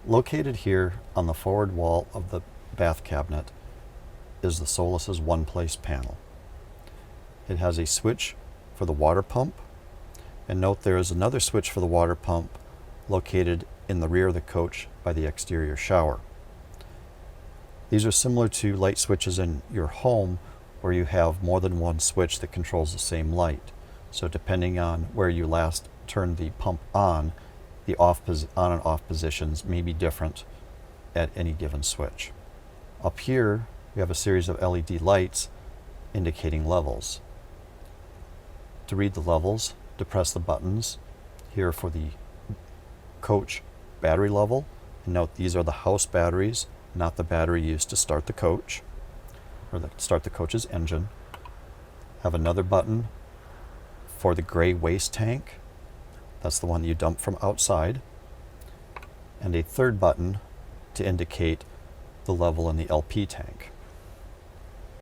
Located here on the forward wall of the bath cabinet is the Solis' one-place panel. It has a switch for the water pump, and note there is another switch for the water pump located in the rear of the coach by the exterior shower. These are similar to light switches in your home where you have more than one switch that controls the same light. So depending on where you last turned the pump on, the on and off positions may be different at any given switch. Up here, we have a series of LED lights indicating levels. To read the levels, depress the buttons here for the coach battery level. And note these are the house batteries, not the battery used to start the coach, or start the coach's engine. Have another button for the gray waste tank. That's the one that you dump from outside. And a third button to indicate the level in the LP tank.